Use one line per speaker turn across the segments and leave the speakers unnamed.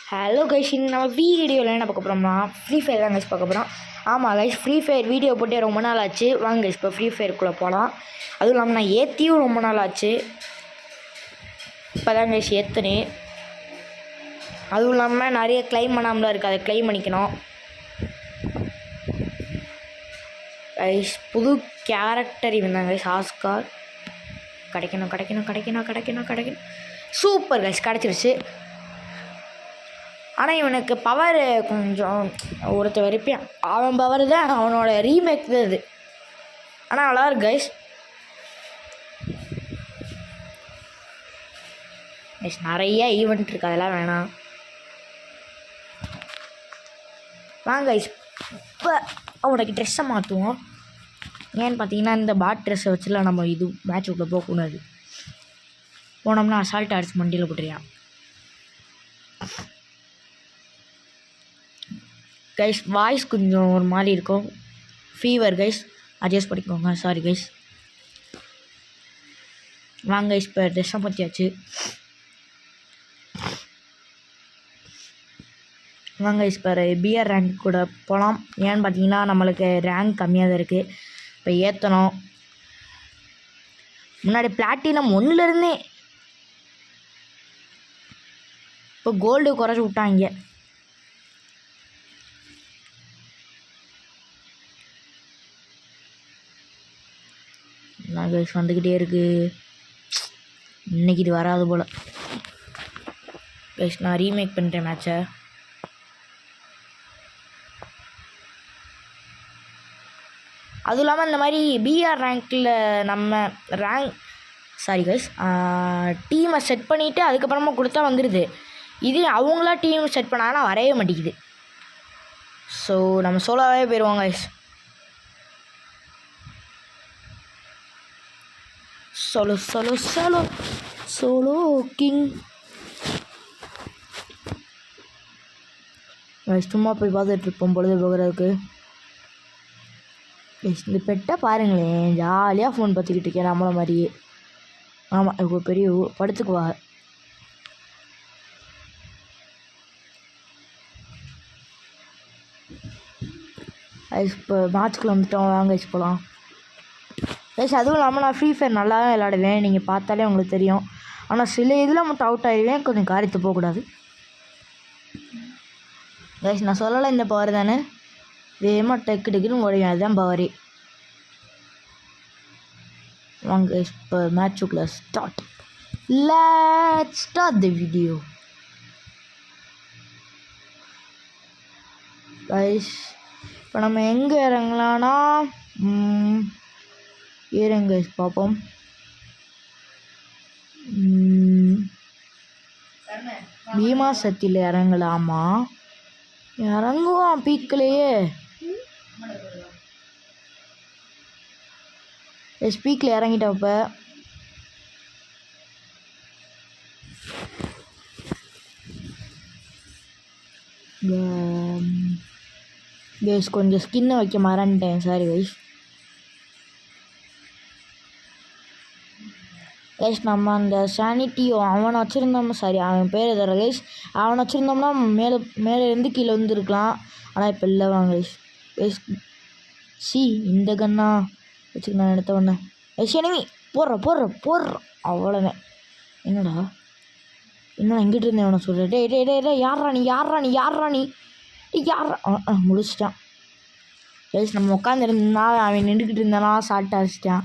Hello guys, நம்ம வீடியோவில் என்ன பார்க்க போகிறோம்னா ஃப்ரீ ஃபயர் தான் கைஸ் பார்க்க போகிறோம். ஆமாம் கைஸ், ஃப்ரீ ஃபயர் வீடியோ போட்டே ரொம்ப நாள் ஆச்சு. வாங்க கைஸ் இப்போ ஃப்ரீ ஃபயருக்குள்ளே போகலாம். அதுவும் இல்லாமல் நான் ஏற்றியும் ரொம்ப நாள் ஆச்சு. இப்போ தான் கைஸ் ஏற்றுனேன். அதுவும் இல்லாமல் நிறைய கிளைம் பண்ணாமலாம் இருக்குது, அதை கிளைம் பண்ணிக்கணும் கைஸ். புது கேரக்டர் இவன் தான் கைஸ், ஆஸ்கார். கிடைக்கணும். சூப்பர் கைஸ், கிடச்சிருச்சு. ஆனால் இவனுக்கு பவர் கொஞ்சம் ஒருத்தர் வரைப்பியான். அவன் பவர் தான் அவனோட ரீமேக் தான் இது. ஆனால் நல்லாயிருக்கு கைஸ். கைஸ் நிறைய ஈவெண்ட் இருக்குது, அதெல்லாம் வேணாம். வாங்க கைஸ் இப்போ அவனுக்கு ட்ரெஸ்ஸை மாற்றுவோம். ஏன்னு பார்த்தீங்கன்னா இந்த பாட் ட்ரெஸ்ஸை வச்சுலாம் நம்ம இது மேட்சுக்குள்ளே போகக்கூடாது. போனோம்னா அசால்ட் அடிச்சு மண்டியில் போட்டுறியான் கைஸ். வாய்ஸ் கொஞ்சம் ஒரு மாதிரி இருக்கும், ஃபீவர் கைஸ், அட்ஜஸ்ட் பண்ணிக்கோங்க. Sorry guys. வாங்க கைஸ் இப்போ ட்ரெஸ்ஸை பற்றியாச்சு. வாங்க கைஸ் இப்போ பிஆர் ரேங்க் கூட போகலாம். ஏன்னு பார்த்தீங்கன்னா நம்மளுக்கு ரேங்க் கம்மியாக தான் இருக்குது. இப்போ ஏற்றணும். முன்னாடி பிளாட்டினம் 1லேருந்தே இப்போ கோல்டு குறைச்சி விட்டாங்க. கைஸ் வந்துக்கிட்டே இருக்குது. இன்னைக்கு இது வராது போல் கைஸ். நான் ரீமேக் பண்ணுறேன் மேட்சை. அதுவும் இல்லாமல் இந்த மாதிரி பிஆர் ரேங்க்கில் நம்ம சாரி கைஸ், டீமை செட் பண்ணிவிட்டு அதுக்கப்புறமா கொடுத்தா வந்துடுது. இது அவங்களா டீம் செட் பண்ணாங்கன்னா வரவே மாட்டேங்குது. ஸோ நம்ம சோலோவே போயிடுவோம் கைஸ். சோலோ கிங் சும்மா போய் பார்த்துட்ருப்போம் பொழுது போகிறதுக்கு. இந்த பெட்டை பாருங்களேன், ஜாலியாக ஃபோன் பார்த்துக்கிட்டு இருக்கேன் நம்மள மாதிரியே. ஆமாம் இப்போ பெரிய படுத்துக்குவா. இப்போ மேட்ச்குள்ளே வந்துட்டோம். வாங்க கைஸ் போகலாம் கைஸ். அதுவும் இல்லாமல் நான் ஃப்ரீ ஃபயர் நல்லா தான் விளையாடுவேன், நீங்கள் பார்த்தாலே உங்களுக்கு தெரியும். ஆனால் சில இதில் மட்டும் அவுட் ஆகிடுவேன், கொஞ்சம் காரியத்தை போகக்கூடாது கைஸ். நான் சொல்லலை இந்த பவர் தானே, வேகமாக டக்குன்னு ஓடுவேன், அதுதான் பவரே. வாங்க கைஸ் இப்போ மேட்சுக்குள்ளே let's start the video guys. இப்போ நம்ம எங்கே இறங்கலான்னா ஏறுங்க கைஸ் பார்ப்போம். பீமா சக்தியில் இறங்கலாமா? இறங்குவான் பீக்கிலேயே. ஸ்பீக்கில் இறங்கிட்டப்ப கைஸ் கொஞ்சம் ஸ்கின்னை வைக்க மறந்துட்டேன், சாரி கைஸ். கைஸ் நம்ம அந்த சானிட்டியோ அவனை வச்சுருந்தோம்னா, சாரி அவன் பேர் எதோ கைஸ், அவனை வச்சுருந்தோம்னா மேலே இருந்து கீழே வந்துருக்கலாம். ஆனால் இப்போ இல்லை. வாங்க கைஸ். கைஸ் இந்த கண்ணா வச்சுக்கணும் எடுத்த உடனே கைஸ். எனிமி போடுற அவ்வளோதான். என்னடா இங்கிட்டு இருந்தேன் அவனை சொல்கிறேன். டே யாரா நீ முடிச்சிட்டான் கைஸ். நம்ம உட்காந்துருந்தா அவன் நின்றுக்கிட்டு இருந்தானா சால்ட் அடிச்சிட்டான்.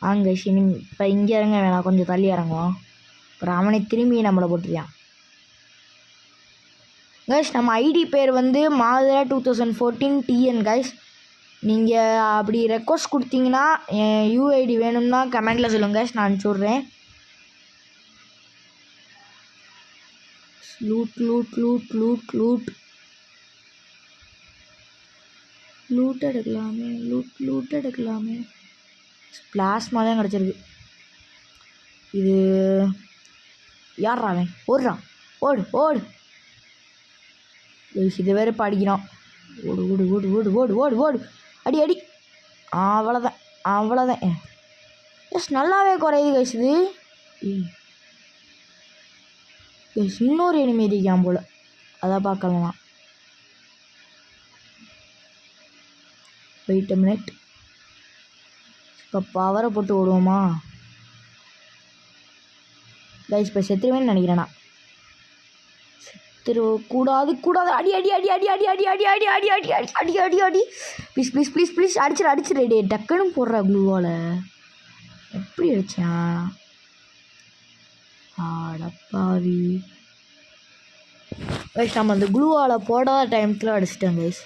வாங்க கைஸ் இப்போ இங்கே இறங்க வேணாம், கொஞ்சம் தள்ளி இறங்குவோம். அப்புறம் அவனை திரும்பி நம்மளை போட்டுருவான் கைஸ். நம்ம ஐடி பேர் வந்து மாதரா 2014 TN கைஸ். நீங்கள் அப்படி ரெக்வஸ்ட் கொடுத்தீங்கன்னா என் யூஐடி வேணும்னா கமெண்டில் சொல்லுங்கள் கைஸ், நான் அனுப்பிச்சி விட்றேன். லூட் எடுக்கலாமே. பிளாஸ்மா தான் கிடச்சிருக்கு. இது யாரா அவன்? ஓடு இது வேறு படிக்கிறான். ஓடு அடி. அவ்வளோதான். எஸ் நல்லாவே குறையுது கைஸ் இது. இன்னொரு எனிமி இருக்கான் போல், அதான் பார்க்கலாம். Wait a minute. இப்போ பவரை போட்டு விடுவோமா கைஸ்? இப்போ செத்துருவேன்னு நினைக்கிறேண்ணா. கூடாது கூடாது. அடி அடி அடி அடி அடி அடி அடி அடி அடி அடி அடி அடி அடி அடி ப்ளீஸ் ப்ளீஸ் ப்ளீஸ் ப்ளீஸ் அடிச்சிரு டே. டக்குன்னு போடுற க்ளூவால் எப்படி அடிச்சான்? ஆடப்பாவி கைஸ், நம்ம அந்த க்ளூவால் போடாத டைமுக்குள்ள அடிச்சிட்டேன் கைஸ்.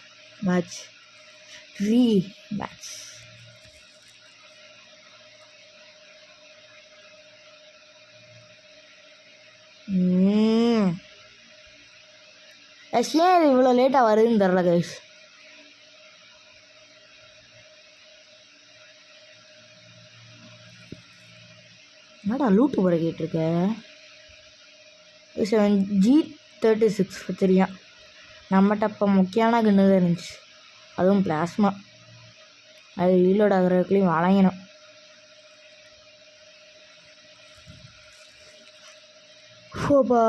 Match match. ஏன் இது இவ்வளோ லேட்டாக வருதுன்னு தெரில கைஸ். என்னடா லூட்டு போகிற கேட்டிருக்க? G36 தெரியும். நம்மகிட்ட அப்போ முக்கியமான கன்று தான் இருந்துச்சு, அதுவும் பிளாஸ்மா. அது ரீலோட் ஆகிறதுக்குள்ளேயும் வளையணும். ஓப்பா,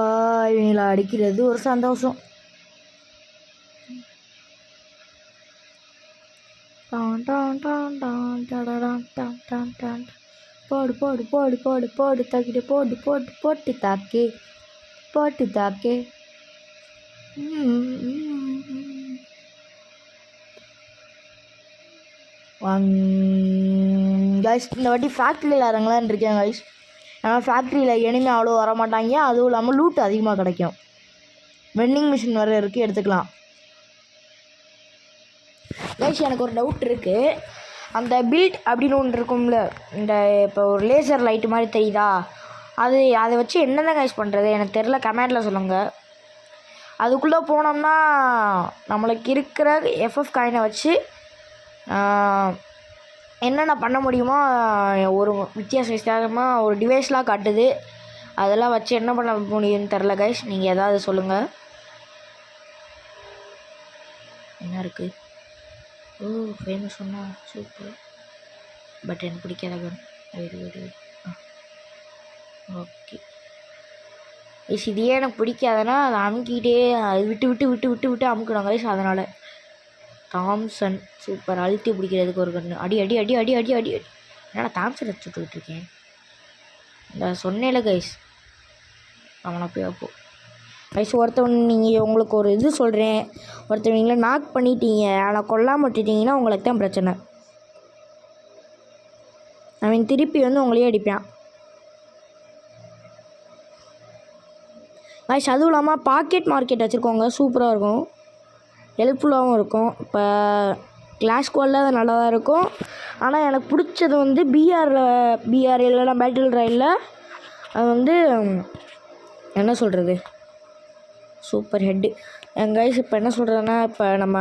இவங்களை அடிக்கிறது ஒரு சந்தோஷம். போடு போடு போடு போடு போடு தாக்கிட்டு போடு போட்டு போட்டு தாக்கே போட்டு தாக்கே. கைஸ், இந்த வாட்டி ஃபேக்ட்ரியில் இறங்கலான்னு இருக்கேன் கைஸ். ஆனால் ஃபேக்ட்ரியில் எனிமே அவ்வளோ வரமாட்டாங்க, அதுவும் இல்லாமல் லூட் அதிகமாக கிடைக்கும். வெண்டிங் மிஷின் வர இருக்குது, எடுத்துக்கலாம். கைஸ், எனக்கு ஒரு டவுட் இருக்குது. அந்த பில்ட் அப்படின்னு ஒன்று இருக்கும்ல, இந்த இப்போ ஒரு லேசர் லைட்டு மாதிரி தெரியுதா, அதை வச்சு என்னென்ன கைஸ் பண்ணுறது எனக்கு தெரில, கமெண்டில் சொல்லுங்கள். அதுக்குள்ளே போனோம்னா நம்மளுக்கு இருக்கிற FF காயினை வச்சு என்னென்ன பண்ண முடியுமோ ஒரு வித்தியாசமாக ஒரு டிவைஸ்லாம் காட்டுது. அதெல்லாம் வச்சு என்ன பண்ண முடியும்னு தெரில கைஸ், நீங்கள் ஏதாவது சொல்லுங்கள். என்ன இருக்குது? ஓ, ஃபேமஸ் சொன்னால் சூப்பர். பட் எனக்கு பிடிக்காத கன். ஓகே கைஸ், இதையே எனக்கு பிடிக்காதுன்னா அதை அமுக்கிட்டே அது விட்டு விட்டு விட்டு விட்டு விட்டு அமுக்கணும் கைஸ். அதனால் தாம்சன் சூப்பர். அழுத்தி பிடிக்கிறதுக்கு ஒரு கன்று. அடி அடி அடி அடி அடி அடி அடி. என்னால் தாம்சன் வச்சுக்கிட்டு இருக்கேன். இந்த சொன்னேல கைஸ், அவனை போய் அப்போ கைஸ் ஒருத்தவன் நீங்கள் உங்களுக்கு ஒரு இது சொல்கிறேன். ஒருத்தவங்களை நாக் பண்ணிட்டீங்க, ஆனால் கொல்லாமல் விட்டுட்டிங்கன்னா உங்களுக்கு தான் பிரச்சனை. அவன் திருப்பி வந்து உங்களையே அடிப்பான் கைஸ். அதுவும் இல்லாமல் பாக்கெட் மார்க்கெட் வச்சுருக்கோங்க, சூப்பராக இருக்கும், ஹெல்ப்ஃபுல்லாகவும் இருக்கும். இப்போ கிளாஸ் ஸ்குவாடில் அது நல்லா தான் இருக்கும். ஆனால் எனக்கு பிடிச்சது வந்து பிஆர் இல்லைனா பேட்டில் ராயலில் அது வந்து என்ன சொல்கிறது, சூப்பர் ஹெட்டு கைஸ். இப்போ என்ன சொல்கிறதுன்னா, இப்போ நம்ம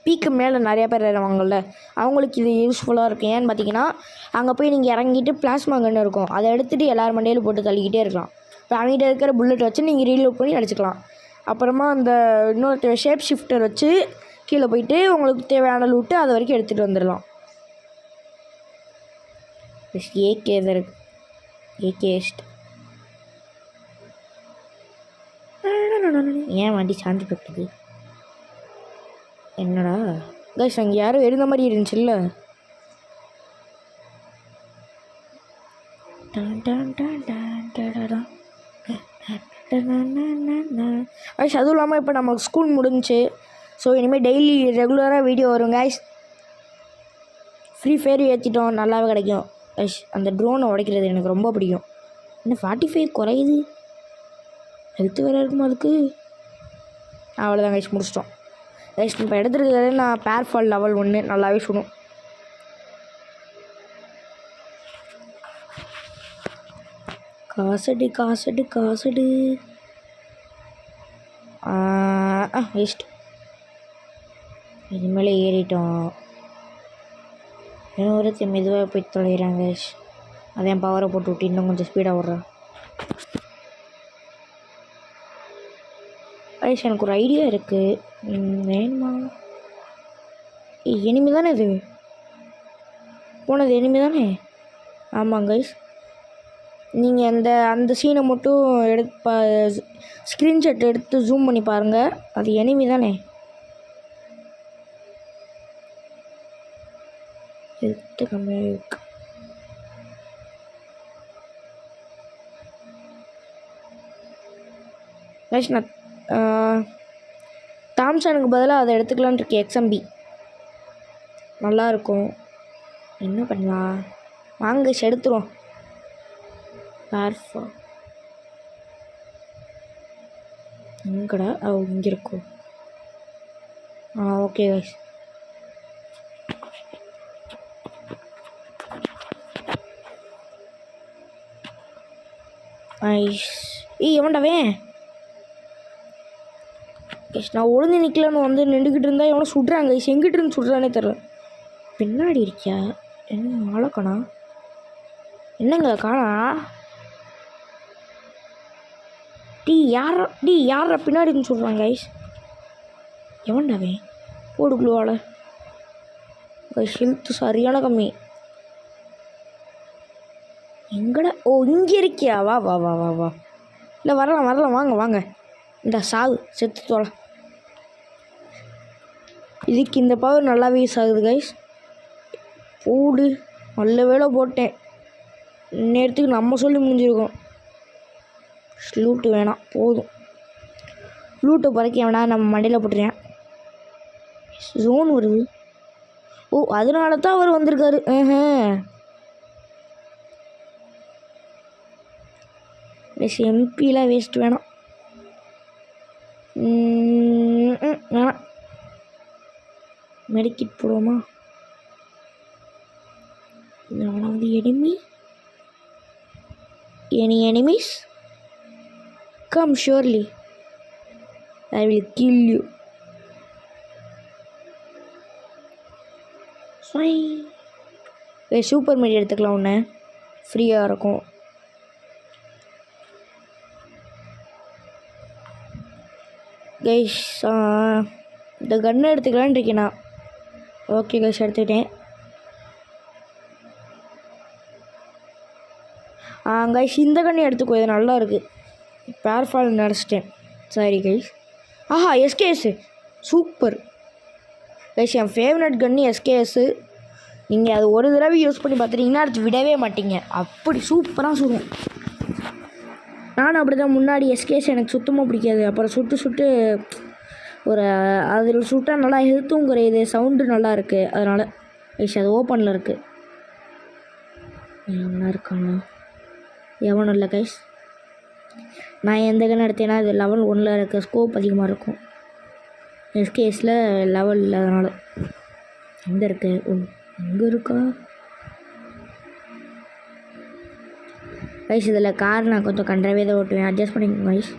பீக்கு மேலே நிறையா பேர் இறங்குவாங்கள்ல, அவங்களுக்கு இது யூஸ்ஃபுல்லாக இருக்கும். ஏன்னு பார்த்தீங்கன்னா, அங்கே போய் நீங்கள் இறங்கிட்டு பிளாஸ்மா கன்று இருக்கும், அதை எடுத்துகிட்டு எல்லார் மண்டையிலும் போட்டு தள்ளிக்கிட்டே இருக்கலாம். இப்போ அவங்ககிட்ட இருக்கிற புல்லட் வச்சு நீங்கள் ரீலோட் பண்ணி அடிச்சுக்கலாம். அப்புறமா அந்த இன்னொரு ஷேப் ஷிஃப்டர் வச்சு கீழே போயிட்டு உங்களுக்கு தேவையான லூட்டு அது வரைக்கும் எடுத்துகிட்டு வந்துடலாம். ஏகே இருக்கு, ஏகேஸ்ட். ஏன் வண்டி சாந்தி பட்டுது? என்னடா கைஸ், அங்கே யாரும் இருந்த மாதிரி இருந்துச்சுல்ல. கைஸ், அதுவும் இல்லாமல் இப்போ நமக்கு ஸ்கூல் முடிஞ்சிச்சு. ஸோ இனிமேல் டெய்லி ரெகுலராக வீடியோ வரும் கைஸ். ஃப்ரீ ஃபயர் ஏற்றிட்டோம், நல்லாவே கிடைக்கும் கைஸ். அந்த ட்ரோனை உடைக்கிறது எனக்கு ரொம்ப பிடிக்கும். இன்னும் 45 குறையுது, ஹெல்த்து வேறு இருக்கும் அதுக்கு. அவ்வளோதான் கைஸ், முடிச்சிட்டோம் கைஸ். இப்போ எடுத்துருக்கிறது நான் பேர்ஃபால் லெவல் 1 நல்லாவே சுடும். காசடு காசடு காசடு வேஸ்ட். இனிமேல் ஏறிட்டோம். ஒருத்தர் மெதுவாக போய் தொலைகிறாங்க கைஸ். அதையும் பவரை போட்டு விட்டு இன்னும் கொஞ்சம் ஸ்பீடாக விட்றேன் கைஸ். எனக்கு ஒரு ஐடியா இருக்குது, வேணுமா? எனிமி தானே இது போனது? எனிமி தானே? ஆமாங்க கைஸ். நீங்கள் அந்த சீனை மட்டும் ஸ்க்ரீன்ஷாட் எடுத்து ஜூம் பண்ணி பாருங்கள். அது எனிமி தானே. ஹெல்த்து கம்மியாக இருக்கு. நான் தாம்சனுக்கு பதிலாக அதை எடுத்துக்கலான் இருக்கு. XMB நல்லாயிருக்கும். என்ன பண்ணலாம், வாங்க எடுத்துருவோம். பார்ஃபா எங்கடா? இங்கே இருக்கும். Okay guys. எவன்டாவே நான் ஒழுங்கு நிற்கலன்னு வந்து நின்றுக்கிட்டு இருந்தால் எவனை சுடுறாங்க. எங்கிட்டு இருந்து சுடுறானே தெரில. பின்னாடி இருக்கியா? என்ன ஆளை காணா? என்னங்க காணா? யார பின்னாடி இருந்து சொல்கிறாங்க கைஸ்? எவன்டாவே போடுக்குள்ளுவாள கைஸ். ஹெல்த்து சரியான கம்மி. எங்கடா? இங்கே இருக்கியா? வா வா வா வா வா. இல்லை வரலாம் வாங்க வாங்க. இந்த சாகு செத்து தோலை. இதுக்கு இந்த பவர் நல்லாவே யூஸ் ஆகுது கைஸ். போடு, நல்ல வேலை போட்டேன். நேரத்துக்கு நம்ம சொல்லி முடிஞ்சிருக்கோம். லூட்டு வேணாம், போதும். லூட்டை பறக்க வேணா, நம்ம மண்டையில் போட்டுறேன். ஜோன் வருது. அதனால தான் அவர் வந்திருக்காரு. எம்பிலாம் வேஸ்ட் வேணாம். வேணாம். மெடிக்கிட் போடுவோமா? அவனாவது enemies come surely I will kill you. Super மெடி எடுத்துக்கலாம். ஒன்று ஃப்ரீயாக இருக்கும். கைஸ் இந்த கன்னை எடுத்துக்கலான்னு இருக்கேண்ணா. ஓகே கைஸ், எடுத்துக்கிட்டேன். கைஸ் இந்த கண்ணை எடுத்துக்கோ, இது நல்லா இருக்குது. பேர்ஃபால் நினச்சிட்டேன். சரி கைஸ். SKS super guys. என் ஃபேவரட் கன்னு எஸ்கேஎஸ். நீங்கள் அது ஒரு தடவை யூஸ் பண்ணி பார்த்துட்டிங்கன்னா அடுத்து விடவே மாட்டீங்க. அப்படி சூப்பராக சுடும். நானும் அப்படி தான். முன்னாடி எஸ்கேஎஸ் எனக்கு சுத்தமாக பிடிக்காது. அப்புறம் சுட்டு அதில் சுட்டால் நல்லா ஹெல்த்தும் குறையுது, சவுண்டு நல்லா இருக்குது. அதனால் கைஸ் அது ஓப்பனில் இருக்குது. எவனா இருக்கானா? எவனும் இல்லை கைஸ். நான் எந்த கன்று எடுத்தேன்னா இது லெவல் 1 இருக்க ஸ்கோப் அதிகமாக இருக்கும். எஸ்கேஎஸில் லெவல் இல்லை. அதனால் எங்கே இருக்கு? எங்கே இருக்கா கைஸ்? இதில் கார் நான் கொஞ்சம் கண்டவே தான் ஓட்டுவேன். அட்ஜஸ்ட் பண்ணிக்கோங்க கைஸ்.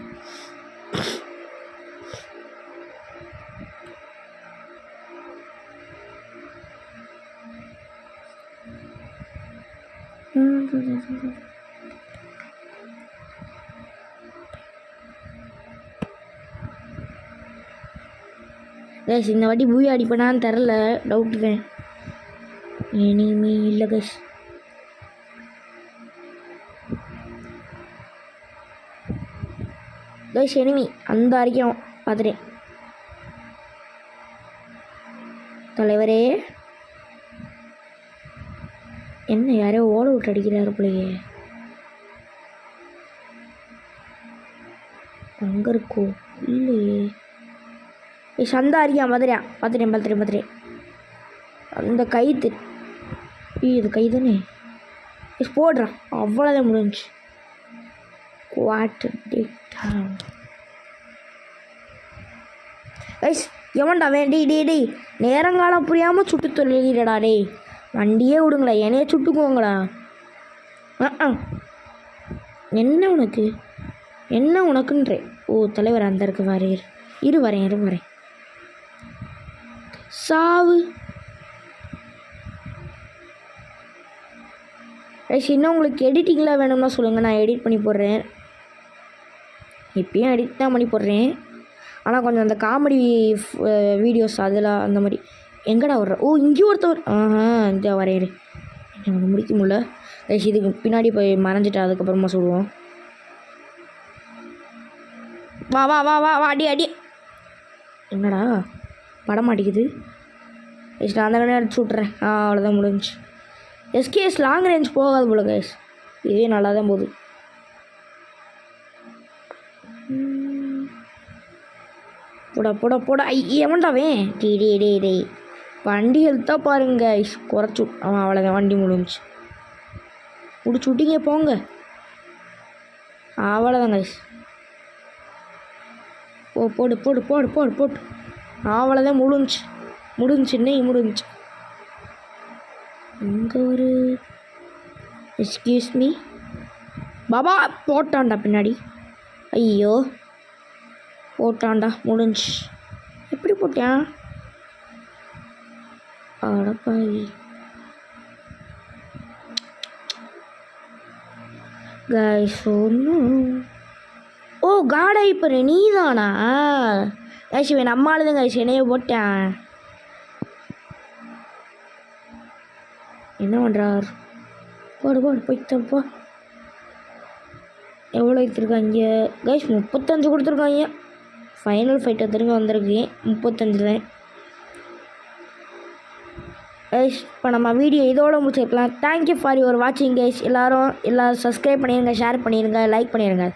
கைஸ் இந்த வாட்டி பூயா அடிப்பேனான்னு தெரில, டவுட்டு தான். எனிமி இல்லை கைஸ். கைஸ் எனிமி அந்த அறிக்கையும் பார்த்துட்டேன். தலைவரே என்ன யாரையோ ஓட விட்டு அடிக்கிறாரு பிள்ளையே. அங்கே இருக்கோ இல்லையே. சந்தா அறிக்கா மதுரையா? பார்த்துட்டேன். அந்த கைத்து இது கை தானே போடுறான். அவ்வளோதான் முடிஞ்சு. கைஸ் எவன்டா டேய் நேரங்காலம் புரியாமல் சுட்டு தொழிலடா. டேய் வண்டியே விடுங்களா, என்னையே சுட்டுக்குவோங்களா? என்ன உனக்குன்றே? தலைவர் அந்த இருக்கு வாரு. இரு வரேன். சாவு. இன்னும் உங்களுக்கு எடிட்டிங்லாம் வேணும்னா சொல்லுங்கள், நான் எடிட் பண்ணி போடுறேன். இப்பயும் எடிட் தான் பண்ணி போடுறேன். ஆனால் கொஞ்சம் அந்த காமெடி வீடியோஸ் அதில் அந்த மாதிரி. எங்கடா வர்ற? இங்கே ஒருத்தவர். இந்த வரையறு என்ன முடிக்க முடியல கைஸ் இதுக்கு பின்னாடி போய் மறைஞ்சிட்டு அதுக்கப்புறமா சொல்லுவோம். வா வா வா வா வா அடி அடி. என்னடா படம் மாட்டிக்குது. கைஸ் நான் அந்த கடை அடிச்சு விட்றேன். அவ்வளோதான் முடிஞ்சு. எஸ்கேஎஸ் லாங் ரேஞ்ச் போகாது போல கைஸ். இதே நல்லா தான் போகுது. போடா போடா போடா. எவன்டாவே டே டே டே டே வண்டி ஹெல்த்தாக பாருங்க கைஸ். குறைச்சி அவ்வளோதான் வண்டி முடிஞ்சு. பிடிச்சி விட்டீங்க போங்க. அவ்வளோதான் கைஸ். போடு போடு போடு போடு போட்டு. அவ்வளோதான் முடிஞ்சு இன்னைக்கு முடிஞ்சு. இங்கே ஒரு எக்ஸ்கியூஸ் மீ பாபா போட்டான்டா பின்னாடி. ஐயோ போட்டான்டா முடிஞ்சு. எப்படி போட்டான் அடப்பாவி. கைஸ் ஒன்றும் ஓ காடா இப்போ நீ தானா கைஸ்? இவன் நம்மளுதான் கைஸ் என்னைய போட்டேன். என்ன பண்ணுறார்? போடு போடு போய்த்தப்போ. எவ்வளோ எடுத்துருக்காங்க கைஸ்? 35 கொடுத்துருக்காங்க. ஃபைனல் ஃபைட்டை திரும்பி வந்திருக்கு 35 தான் கைஸ். இப்போ நம்ம வீடியோ இதோட முடிச்சிருக்கலாம். தேங்க்யூ ஃபார் யுவர் வாட்சிங் கைஸ். எல்லோரும் சப்ஸ்கிரைப் பண்ணிடுங்க, ஷேர் பண்ணிடுங்க, லைக் பண்ணிடுங்க.